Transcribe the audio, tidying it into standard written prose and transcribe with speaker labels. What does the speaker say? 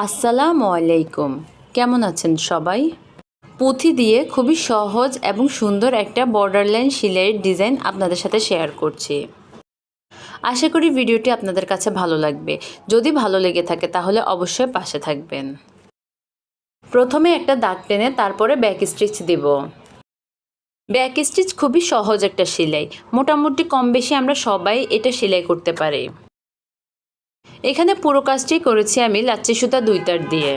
Speaker 1: আসসালামু আলাইকুম। কেমন আছেন সবাই? পুঁথি দিয়ে খুবই সহজ এবং সুন্দর একটা বর্ডারলাইন সেলাইয়ের ডিজাইন আপনাদের সাথে শেয়ার করছি। আশা করি ভিডিওটি আপনাদের কাছে ভালো লাগবে। যদি ভালো লেগে থাকে তাহলে অবশ্যই পাশে থাকবেন। প্রথমে একটা দাগ টেনে তারপরে ব্যাক স্টিচ দিব। ব্যাক স্টিচ খুবই সহজ একটা সেলাই, মোটামুটি কম বেশি আমরা সবাই এটা সেলাই করতে পারি। এখানে পুরো কাজটি করেছি আমি লাচ্ছি সুতা 2 তার দিয়ে।